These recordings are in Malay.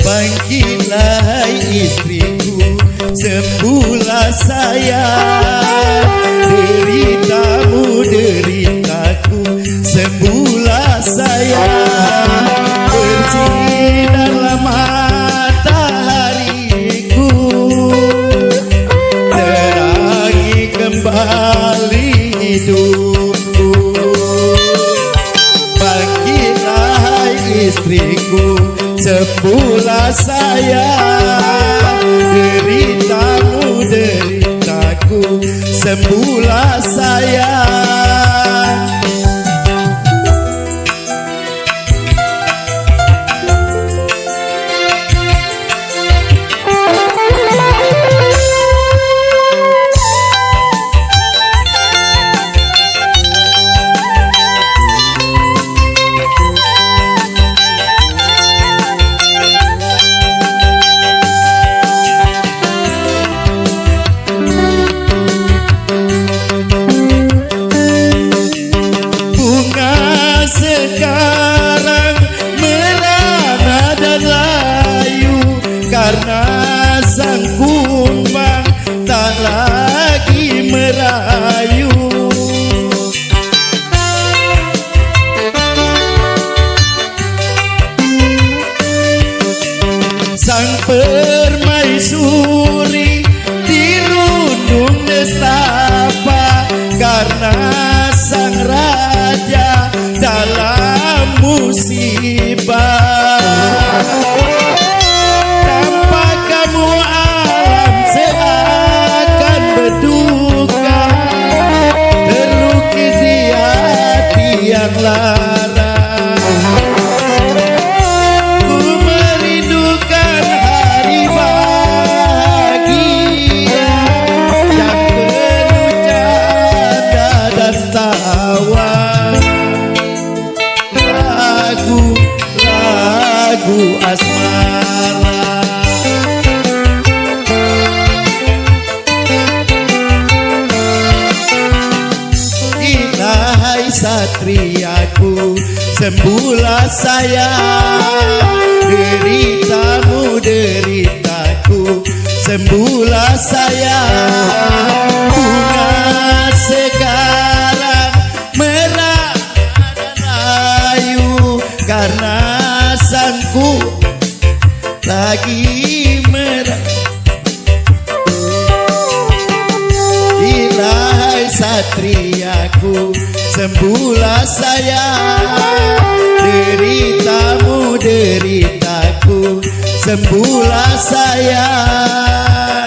Bangkitlah istriku, sembuhlah sayang. Deritamu deritaku, sembuhlah sayang. Bersinarlah matahariku, terangi kembali hidupku. Bangkitlah istriku, sembuhlah sayang. Deritamu deritaku, sembuhlah sayang. Sekarang merana dan layu, karena sang kumbang tak lagi merayu. Sang permaisuri dirundung nestapa, karena sang raja dalam musibah. Tanpa kamu alam seakan berduka, terlukis di hati yang lara. Ku merindukan hari bahagia yang penuh canda dan tawa. Lagu asmara. Ilahai satriaku, sembuhlah sayang. Deritamu deritaku, sembuhlah sayang. Bunga sekarang merah dan layu, karena sangku lagi merah. Ilahai satriaku, sembuhlah sayang. Deritamu deritaku, sembuhlah sayang.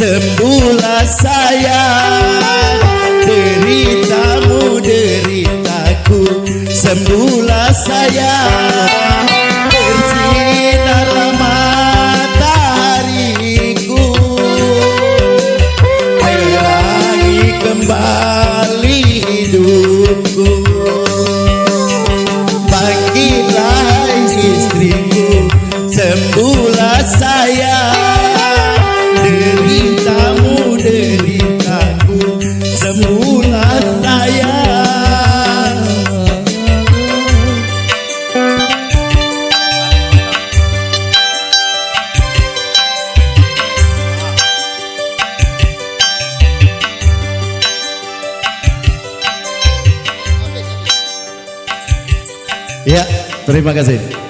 sembuhlah sayang, deritamu deritaku, sembuhlah sayang, bersinarlah matahariku, terangi kembali hidupku, bangkitlah istriku, sembuhlah sayang, deritamu deritaku, sembuhlah sayang. Ya, terima kasih.